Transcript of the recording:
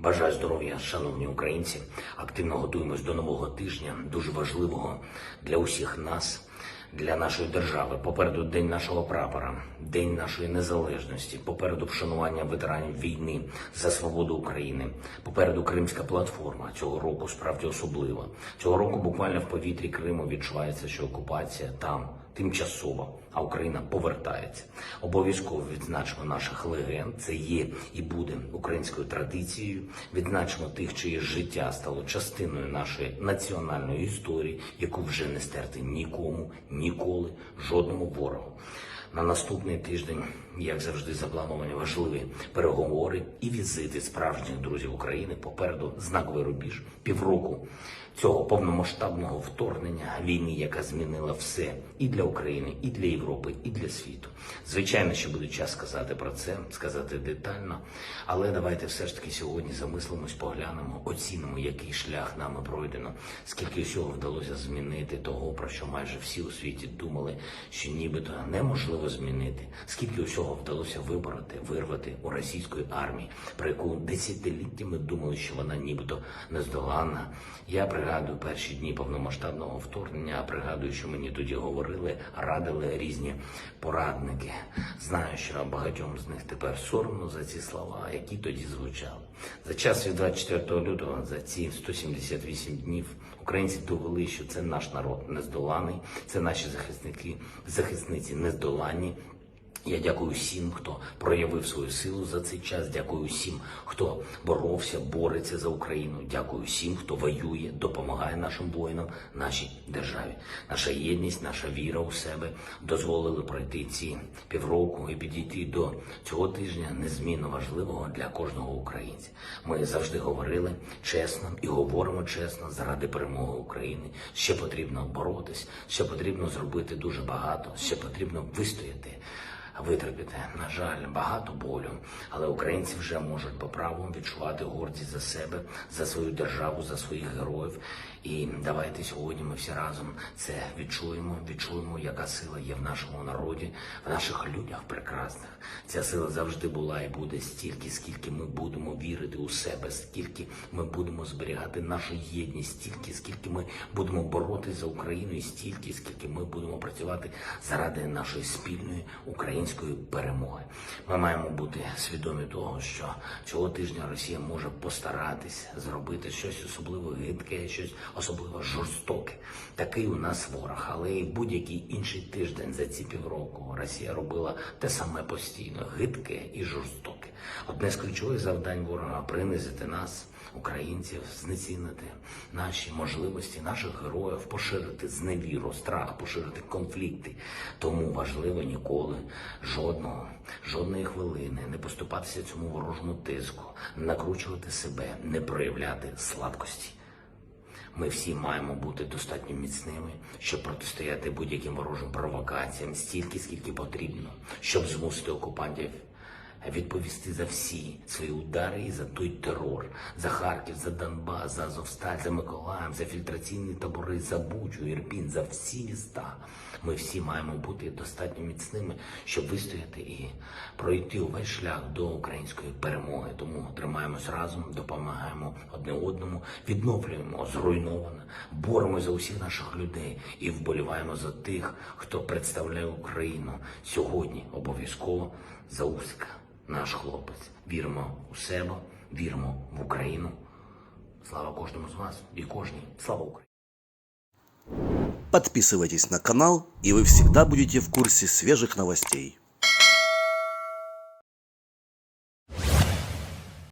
Бажаю здоров'я, шановні українці. Активно готуємось до нового тижня, дуже важливого для усіх нас, для нашої держави. Попереду День нашого прапора, День нашої незалежності, попереду вшанування ветеранів війни за свободу України, попереду Кримська платформа. Цього року справді особлива. Цього року буквально в повітрі Криму відчувається, що окупація там тимчасова, а Україна повертається. Обов'язково відзначимо наших легенд, це є і буде українською традицією. Відзначимо тих, чиє життя стало частиною нашої національної історії, яку вже не стерти нікому, ніколи, жодному ворогу. На наступний тиждень, як завжди, заплановані важливі переговори і візити справжніх друзів України. Попереду знаковий рубіж. Півроку цього повномасштабного вторгнення, війни, яка змінила все і для України, і для Європи, і для світу. Звичайно, ще буде час сказати про це, сказати детально, але давайте все ж таки сьогодні замислимось, поглянемо, оцінимо, який шлях нами пройдено, скільки всього вдалося змінити того, про що майже всі у світі думали, що нібито неможливо змінити, скільки всього вдалося вибороти, вирвати у російської армії, про яку десятиліттями думали, що вона нібито нездоланна. Я пригадую перші дні повномасштабного вторгнення, пригадую, що мені тоді говорили, радили різні порадники. Знаю, що багатьом з них тепер соромно за ці слова, які тоді звучали. За час від 24 лютого, за ці 178 днів, українці довели, що це наш народ нездоланий, це наші захисники, захисниці нездоланні. Я дякую всім, хто проявив свою силу за цей час. Дякую всім, хто боровся, бореться за Україну. Дякую всім, хто воює, допомагає нашим воїнам, нашій державі. Наша єдність, наша віра у себе дозволили пройти ці півроку і підійти до цього тижня незмінно важливого для кожного українця. Ми завжди говорили чесно і говоримо чесно заради перемоги України. Ще потрібно боротись, ще потрібно зробити дуже багато, ще потрібно вистояти. Витерпіти, на жаль, багато болю, але українці вже можуть по праву відчувати гордість за себе, за свою державу, за своїх героїв. І давайте сьогодні ми всі разом це відчуємо, яка сила є в нашому народі, в наших людях прекрасних. Ця сила завжди була і буде стільки, скільки ми будемо вірити у себе, скільки ми будемо зберігати нашу єдність, стільки, скільки ми будемо боротися за Україну, і стільки, скільки ми будемо працювати заради нашої спільної української перемоги. Ми маємо бути свідомі того, що цього тижня Росія може постаратись зробити щось особливо гидке, щось особливо жорстоке. Такий у нас ворог, але і будь-який інший тиждень за ці півроку Росія робила те саме постійно, гидке і жорстоке. Одне з ключових завдань ворога – принизити нас, українців, знецінити наші можливості, наших героїв, поширити зневіру, страх, поширити конфлікти. Тому важливо ніколи, жодної хвилини не поступатися цьому ворожому тиску, не накручувати себе, не проявляти слабкості. Ми всі маємо бути достатньо міцними, щоб протистояти будь-яким ворожим провокаціям стільки, скільки потрібно, щоб змусити окупантів відповісти за всі свої удари і за той терор, за Харків, за Донбас, за Азовсталь, за Миколаїв, за фільтраційні табори, за Бучу, Ірпінь, за всі міста. Ми всі маємо бути достатньо міцними, щоб вистояти і пройти увесь шлях до української перемоги. Тому тримаємось разом, допомагаємо одне одному, відновлюємо зруйноване, боремося за усіх наших людей і вболіваємо за тих, хто представляє Україну сьогодні обов'язково за Усика. Наш хлопець. Віримо у себе, віримо в Україну. Слава кожному з вас и кожній. Слава Украине! Подписывайтесь на канал, и вы всегда будете в курсе свежих новостей.